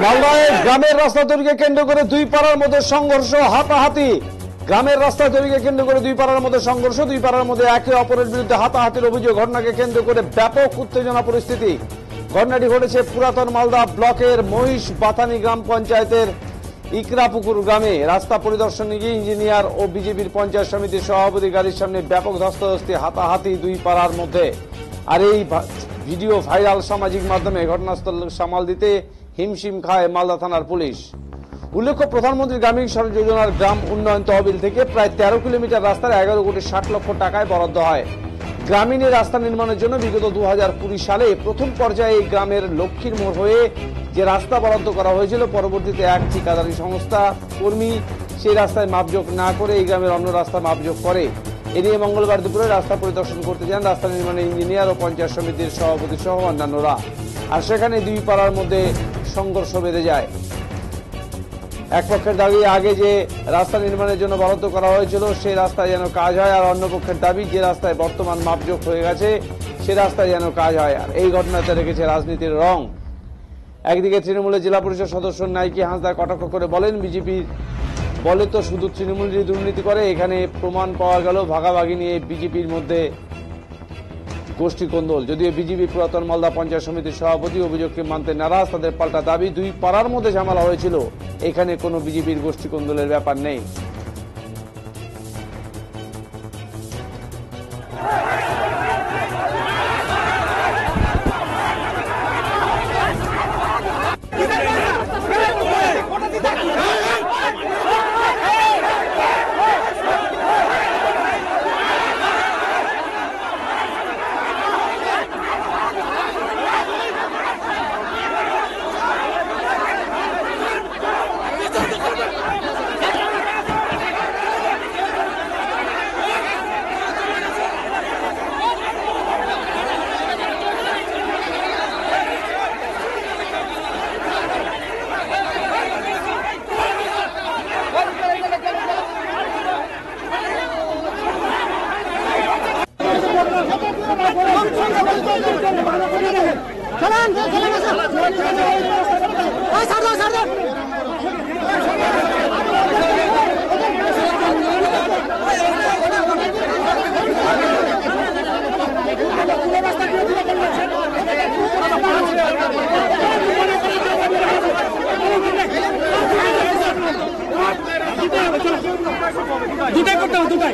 মালদায় গ্রামের রাস্তা তৈরিকে কেন্দ্র করে দুই পাড়ার মধ্যে সংঘর্ষ, হাতাহাতি। গ্রামের রাস্তা তৈরিকে কেন্দ্র করে দুই পাড়ার মধ্যে সংঘর্ষ, দুই পাড়ার মধ্যে একে অপরের বিরুদ্ধে হাতাহাতির অভিযোগ। ঘটনাকে কেন্দ্র করে ব্যাপক উত্তেজনা পরিস্থিতি। ঘটনাটি ঘটেছে পুরাতন মালদা ব্লকের মহিষ বাথানি গ্রাম পঞ্চায়েতের ইকরাপুকুর গ্রামে। রাস্তা পরিদর্শনে গিয়ে ইঞ্জিনিয়ার ও বিজেপির পঞ্চায়েত সমিতির সভাপতি গাড়ির সামনে ব্যাপক ধস্তাধস্তি, হাতাহাতি দুই পাড়ার মধ্যে। আর এই ভিডিও ভাইরাল সামাজিক মাধ্যমে। ঘটনাস্থল সামাল দিতে হিমশিম খায় মালদা থানার পুলিশ। উল্লেখ্য, প্রধানমন্ত্রী গ্রামীণ সড়ক যোজনার গ্রাম উন্নয়ন তহবিল থেকে প্রায় 13 কিলোমিটার রাস্তার 11 কোটি 60 লক্ষ টাকায় বরাদ্দ হয়। গ্রামীণ রাস্তা নির্মাণের জন্য বিগত 2020 সালে প্রথম পর্যায়ে এই গ্রামের লক্ষ্মীর মোড় হয়ে যে রাস্তা বরাদ্দ করা হয়েছিল, পরবর্তীতে এক ঠিকাদারি সংস্থা কর্মী সেই রাস্তায় মাপজোক না করে এই গ্রামের অন্য রাস্তা মাপজোক করে। এ নিয়ে মঙ্গলবার দুপুরে রাস্তা পরিদর্শন করতে যান রাস্তা নির্মাণের ইঞ্জিনিয়ার ও পঞ্চায়েত সমিতির সভাপতি সহ অন্যান্যরা। আর সেখানে দুই পাড়ার মধ্যে সংঘর্ষ বেঁধে যায়। এক পক্ষের দাবি, আগে যে রাস্তা নির্মাণের জন্য বরাদ্দ করা হয়েছিল সেই রাস্তায় যেন কাজ হয়, আর অন্য পক্ষের দাবি যে রাস্তায় বর্তমান মাপজোক হয়ে গেছে সে রাস্তায় যেন কাজ হয়। আর এই ঘটনাতে রেখেছে রাজনীতির রং। একদিকে তৃণমূলের জেলা পরিষদ সদস্য নাইকি হাঁসদা কটাক্ষ করে বলেন, বিজেপি বলে তো শুধু তৃণমূলেরই দুর্নীতি করে। এখানে প্রমাণ পাওয়া গেল ভাগাভাগি নিয়ে বিজেপির মধ্যে গোষ্ঠী কোন্দল। যদিও বিজেপি পুরাতন মালদা পঞ্চায়েত সমিতির সভাপতি অভিযোগকে মানতে নারাজ। তাদের পাল্টা দাবি, দুই পাড়ার মধ্যে ঝামেলা হয়েছিল, এখানে কোনো বিজেপির গোষ্ঠী কোন্দলের ব্যাপার নেই। দুটাই করতে হবে, দুটাই।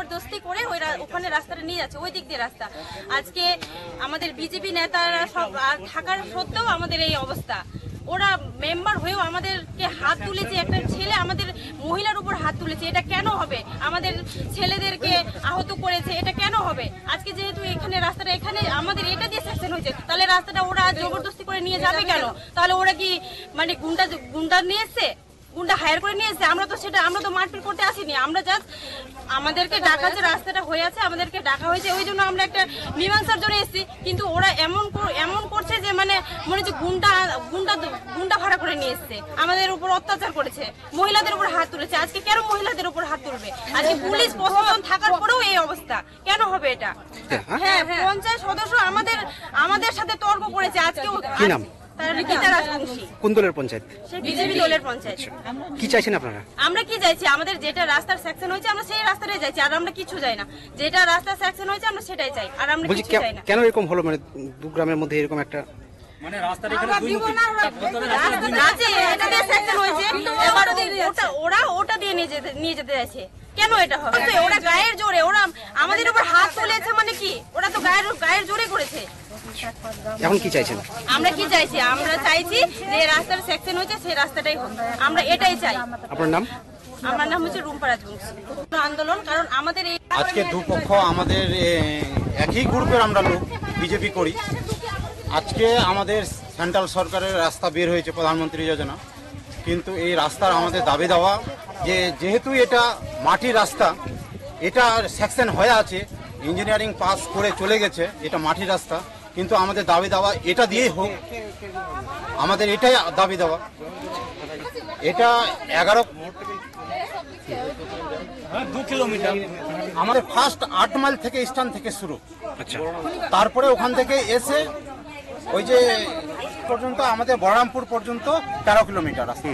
জবরদস্তি করে ওখানে রাস্তাটা নিয়ে যাচ্ছে, ওই দিক দিয়ে রাস্তা। আজকে আমাদের বিজেপি নেতারা সব থাকার সত্ত্বেও আমাদের এই অবস্থা। ওরা মেম্বার হয়েও আমাদেরকে হাত তুলেছে, একটা ছেলে আমাদের মহিলার উপর হাত তুলেছে। এটা কেন হবে? আমাদের ছেলেদেরকে আহত করেছে, এটা কেন হবে? আজকে যেহেতু এখানে রাস্তাটা এখানে আমাদের এটা দিয়ে সেকশন হয়েছে, তাহলে রাস্তাটা ওরা জবরদস্তি করে নিয়ে যাবে কেন? তাহলে ওরা কি মানে গুন্ডা নিয়ে এসছে, গুন্ডা হায়ার করে নিয়ে এসছে? আমরা তো মারপিট করতে আসিনি, আমরা জাস্ট আমাদেরকে ডাকা যে রাস্তাটা হয়ে আছে, আমাদেরকে ডাকা হয়েছে, ওই জন্য আমরা একটা মীমাংসার জন্য এসেছি। কিন্তু ওরা এমন করছে যে মানে মনে হচ্ছে গুন্ডা ভাড়া করে নিয়ে এসছে, আমাদের উপর অত্যাচার করেছে, মহিলাদের উপর হাত তুলেছে। আজকে কেন মহিলাদের উপর হাত তুলবে? আজকে পুলিশ প্রশাসন থাকার পরেও এই অবস্থা কেন হবে এটা? হ্যাঁ, পঞ্চায়েত সদস্য আমাদের সাথে তর্ক করেছে। আজকে কি নাম? কোন দলের পঞ্চায়েত? বিজেপি দলের পঞ্চায়েত। কি চাইছেন আপনারা? আমরা কি চাইছি? আমাদের যেটা রাস্তার সেকশন হয়েছে আমরা সেই রাস্তাটাই চাইছি, আর আমরা কিছু চাই না। যেটা রাস্তার সেকশন হয়েছে আমরা সেটাই চাই, আর আমরা কিছু চাই না। কেন এরকম হলো? মানে দু গ্রামের মধ্যে এরকম একটা মানে রাস্তার এখানে দুই মুখী আছে, এটা দিয়ে সেকশন হয়েছে, এবার ওটা দিয়ে নিয়ে যেতে চাইছে। কেন এটা হবে? ওরা গায়ের জোরে, ওরা আমাদের উপর হাত তুলেছে, মানে কি ওরা তো গায়ের জোরে করেছে। এখন কি চাইছেন? আমরা কি চাইছি? আমরা চাইছি যে রাস্তার সেকশন হয়েছে সেই রাস্তাটাই হোক, আমরা এটাই চাই। আপনার নাম? আমার নাম হচ্ছে রুম্পা রাজবংশী। আন্দোলন, কারণ আমাদের এই আজকে দুপক্ষ আমাদের একই গ্রুপের আমরা লোক, বিজেপি করি। আজকে আমাদের সেন্ট্রাল সরকারের রাস্তা বের হয়েছে, প্রধানমন্ত্রী যোজনা, কিন্তু এই রাস্তার আমাদের দাবি দেওয়া যে যেহেতু এটা মাটির রাস্তা, এটা সেকশন হয়ে আছে, ইঞ্জিনিয়ারিং পাস করে চলে গেছে, এটা মাটির রাস্তা, কিন্তু আমাদের দাবি দেওয়া এটা দিয়েই হোক, আমাদের এটাই দাবি দেওয়া। এটা 2 কিলোমিটার আমাদের ফার্স্ট 8 মাইল থেকে স্ট্যান্ড থেকে শুরু, আচ্ছা, তারপরে ওখান থেকে এসে ওই যে পর্যন্ত আমাদের বহরমপুর পর্যন্ত 13 কিলোমিটার রাস্তা।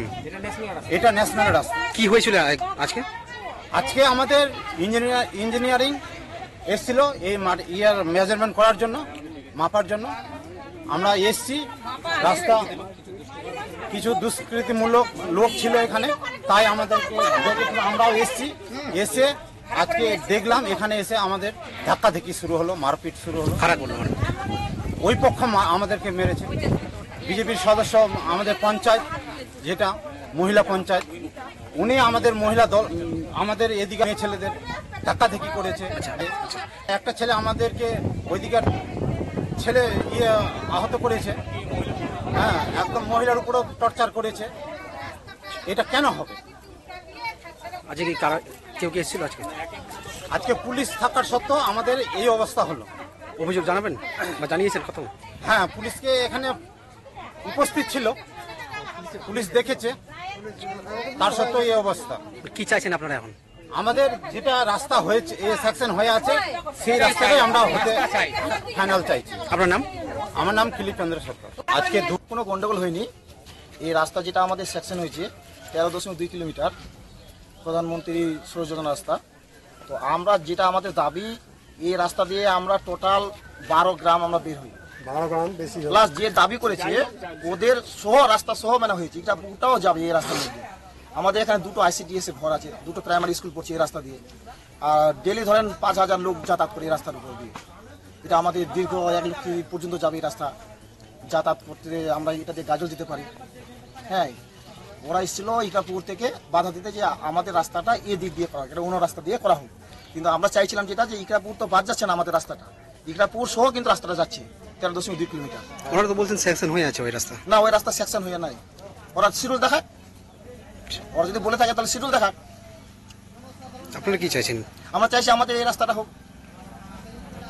এটা ন্যাশনাল রাস্তা। কি হয়েছিল আজকে? আজকে আমাদের ইঞ্জিনিয়ারিং এসছিল এই ইয়ার মেজারমেন্ট করার জন্য, মাপার জন্য। আমরা এসছি, রাস্তা কিছু দুষ্কৃতিমূলক লোক ছিল এখানে, তাই আমাদেরকে আমরাও এসছি। এসে আজকে দেখলাম এখানে এসে আমাদের ধাক্কাধাক্কি শুরু হলো, মারপিট শুরু হলো। খারাপ হলো মানে ওই পক্ষ আমাদেরকে মেরেছে। বিজেপির সদস্য আমাদের পঞ্চায়েত, যেটা মহিলা পঞ্চায়েত, উনি আমাদের মহিলা দল, আমাদের এদিকে ছেলেদের ধাক্কাধাক্কি করেছে। একটা ছেলে আমাদেরকে ওইদিকের ছেলে আহত করেছে। হ্যাঁ, একদম মহিলার উপরও টর্চার করেছে। এটা কেন হবে? আজকে কি কেউ কি এসেছিল আজকে? আজকে পুলিশ থাকার সত্ত্বেও আমাদের এই অবস্থা হলো। অভিযোগ জানাবেন বা জানিয়েছেন কত? হ্যাঁ, পুলিশকে এখানে উপস্থিত ছিল, পুলিশ দেখেছে, তার সত্ত্বেও এই অবস্থা। কি চাইছেন আপনারা এখন? আমাদের যেটা রাস্তা হয়েছে, এই সেকশন হয়ে আছে, সেই রাস্তাটাই আমরা হতে ফাইনাল চাইছি। আপনার নাম? আমার নাম ফিলিপ চন্দ্র সরকার। আজকে কোনো গন্ডগোল হয়নি। এই রাস্তা যেটা আমাদের সেকশন হয়েছে 13.2 কিলোমিটার, প্রধানমন্ত্রী সড়ক যোজনা রাস্তা। তো আমরা যেটা আমাদের দাবি, এই রাস্তা দিয়ে আমরা টোটাল 12 গ্রাম আমরা বের হই। 12 গ্রাম বেশি প্লাস যে দাবি করেছে ওদের সহ রাস্তা সহ মানে হয়েছে, এটা পুরোটাও যাবে এই রাস্তার মধ্যে। আমাদের এখানে দুটো ICDS ঘর আছে, দুটো প্রাইমারি স্কুল পড়ছে এই রাস্তা দিয়ে, আর ডেলি ধরেন 5000 লোক যাতায়াত করে এই রাস্তার উপর দিয়ে। এটা আমাদের দীর্ঘ 1 লক্ষ পর্যন্ত যাবে এই রাস্তা, যাতায়াত করতে আমরা এটা দিয়ে গাজল যেতে পারি। হ্যাঁ, ওরা এসেছিল ইকরাপুর থেকে বাধা দিতে যে আমাদের রাস্তাটা এ দিক দিয়ে করা হোক, এটা অন্য রাস্তা দিয়ে করা হোক। কিন্তু আমরা চাইছিলাম যেটা যে ইকরাপুর তো বাদ যাচ্ছে না আমাদের রাস্তাটা, ইকরাপুর সহ কিন্তু রাস্তাটা যাচ্ছে 13.2 কিলোমিটার। ওনারা তো বলছেন সেকশন হয়ে আছে ওই রাস্তা। না, ওই রাস্তা সেকশন হয়ে নাই, ওরা শিডিউল দেখায়। ওরা যদি বলে থাকে তাহলে শিডিউল দেখায়। আপনারা কি চাইছেন? আমরা চাইছি আমাদের এই রাস্তাটা হোক।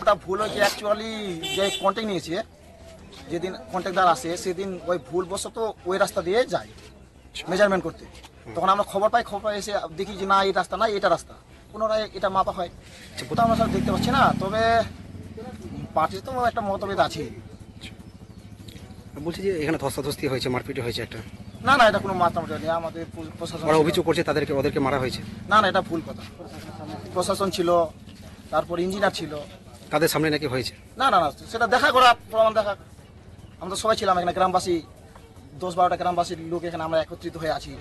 ওটা ভুল হয়েছে, অ্যাকচুয়ালি যে কন্ট্যাক্ট নিয়েছে, যেদিন কন্ট্রাক্টর আসে সেদিন ওই ভুলবশত ওই রাস্তা দিয়ে যায় মেজারমেন্ট করতে। তখন আমরা খবর পাই এসে দেখি যে না এই রাস্তা না, এটা রাস্তা, পুনরায় এটা মাপা হয়। কোথাও আমরা সব দেখতে পাচ্ছি না, তবে পার্টির তো একটা মতভেদ আছে। বলছি যে এখানে ধস্তাধস্তি হয়েছে, মারপিট হয়েছে একটা। না না, এটা কোনো মাতামাতি নেই। আমাদের প্রশাসন ওরা অভিযোগ করছে ওদেরকে মারা হয়েছে। না না, এটা ভুল কথা। প্রশাসন ছিল, তারপর ইঞ্জিনিয়ার ছিল, তাদের সামনে নাকি হয়েছে। না না না, সেটা দেখা করা, প্রমাণ দেখা। আমরা সবাই ছিলাম এখানে, গ্রামবাসী 10-12টা গ্রামবাসীর লোক এখানে আমরা একত্রিত হয়ে আছি।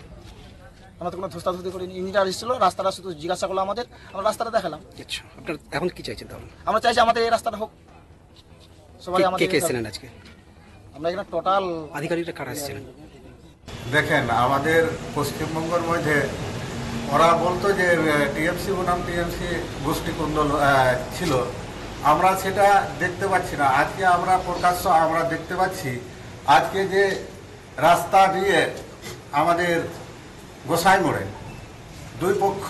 আমরা তো কোনো ধস্তাধস্তি করিনি। ইঞ্জিনিয়ার এসেছিল, রাস্তাটা শুধু জিজ্ঞাসা করলো আমাদের, আমরা রাস্তাটা দেখালাম। আচ্ছা, আপনার এখন কি চাইছেন তাহলে? আমরা চাইছি আমাদের এই রাস্তাটা হোক। সবাই কে আমাদের কে এসেছিলেন আজকে? আমরা এখানে টোটাল আধিকারিকরা কারা এসেছিলেন? দেখেন, আমাদের পশ্চিমবঙ্গের মধ্যে ওরা বলতো যে টিএমসি বনাম টিএমসি গোষ্ঠী কুন্দল ছিল, আমরা সেটা দেখতে পাচ্ছি না। আজকে আমরা প্রকাশ্য আমরা দেখতে পাচ্ছি আজকে যে রাস্তা দিয়ে আমাদের গোসাই মোড়ে দুই পক্ষ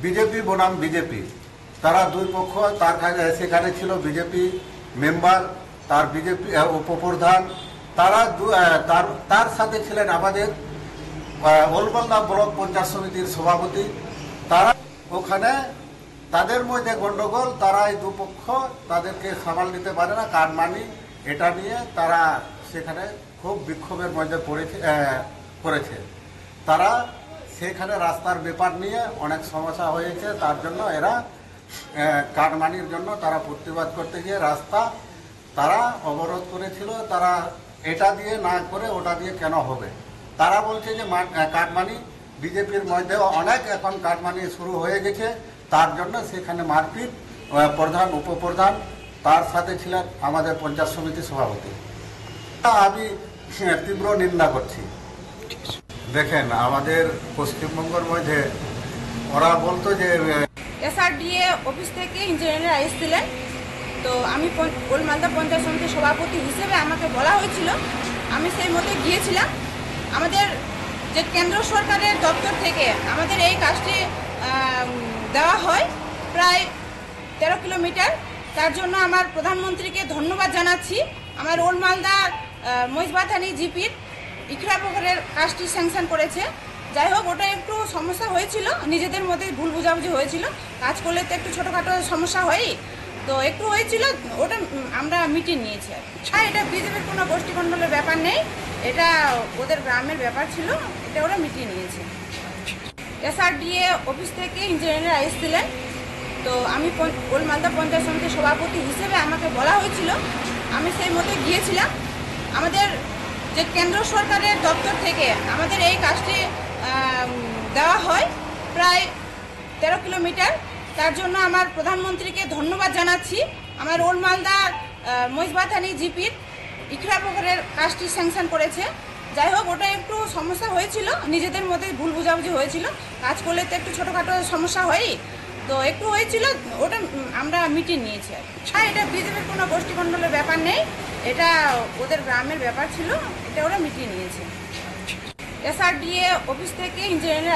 বিজেপি বনাম বিজেপি, তারা দুই পক্ষ তার সেখানে ছিল বিজেপি মেম্বার, তার বিজেপি উপপ্রধান, তারা তার সাথে ছিলেন আমাদের ওলমালদা ব্লক পঞ্চায়েত সমিতির সভাপতি। তারা ওখানে তাদের মধ্যে গন্ডগোল, তারা এই দুপক্ষ তাদেরকে সামাল দিতে পারে না, কাটমানি এটা নিয়ে তারা সেখানে খুব বিক্ষোভের মধ্যে করেছে। তারা সেখানে রাস্তার ব্যাপার নিয়ে অনেক সমস্যা হয়েছে, তার জন্য এরা কাটমানির জন্য তারা প্রতিবাদ করতে গিয়ে রাস্তা তারা অবরোধ করেছিল। তারা এটা দিয়ে না করে ওটা দিয়ে কেন হবে? তারা বলছে যে কাটমানি বিজেপির মধ্যে অনেক এখন কাটমানি শুরু হয়ে গেছে, তার জন্য সেখানে মারপিট। প্রধান উপপ্রধান তার সাথে ছিলেন আমাদের পঞ্চায়েত সমিতির সভাপতি। আমি তীব্র নিন্দা করছি। দেখেন, আমাদের পশ্চিমবঙ্গের মধ্যে ওরা বলতো যে এসআরডিএ অফিস থেকে ইঞ্জিনিয়াররা এসেছিলেন, তো আমি ওলমালদা পঞ্চায়েত সমিতির সভাপতি হিসেবে আমাকে বলা হয়েছিল, আমি সেই মতো গিয়েছিলাম। আমাদের যে কেন্দ্র সরকারের দপ্তর থেকে আমাদের এই কাজটি দেওয়া হয় প্রায় 13 কিলোমিটার, তার জন্য আমার প্রধানমন্ত্রীকে ধন্যবাদ জানাচ্ছি। আমার ওলমালদা মহিষবাথানি জিপির ইকরাপুকুরের কাজটি স্যাংশন করেছে। যাই হোক, ওটা একটু সমস্যা হয়েছিল, নিজেদের মধ্যে ভুল বোঝাবুঝি হয়েছিল। কাজ করলে তো একটু ছোটোখাটো সমস্যা হয়, তো একটু হয়েছিল, ওটা আমরা মিটিয়ে নিয়েছি। আর এটা বিজেপির কোনো গোষ্ঠীমণ্ডলের ব্যাপার নেই, এটা ওদের গ্রামের ব্যাপার ছিল, এটা ওরা মিটিয়ে নিয়েছে। এসআরডিএ অফিস থেকে ইঞ্জিনিয়াররা এসেছিলেন, তো আমি ওলমালদা পঞ্চায়েত সমিতির সভাপতি হিসেবে আমাকে বলা হয়েছিল, আমি সেই মতো গিয়েছিলাম। আমাদের যে কেন্দ্র সরকারের দপ্তর থেকে আমাদের এই কাজটি দেওয়া হয় প্রায় 13 কিলোমিটার, তার জন্য আমার প্রধানমন্ত্রীকে ধন্যবাদ জানাচ্ছি। আমার ওলমালদা মহিষবাথানি জিপির ইকরাপুকুরের কাজটি স্যাংশন করেছে। যাই হোক, ওটা একটু সমস্যা হয়েছিল, নিজেদের মধ্যে ভুল বোঝাবুঝি হয়েছিল। কাজ করলে তো একটু ছোটোখাটো সমস্যা হয়, তো একটু হয়েছিল, ওটা আমরা মিটিয়ে নিয়েছি। আর এটা বিজেপির কোনো গোষ্ঠীমণ্ডলের ব্যাপার নেই, এটা ওদের গ্রামের ব্যাপার ছিল, এটা ওরা মিটিয়ে নিয়েছে। এসআরডিএ অফিস থেকে ইঞ্জিনিয়াররা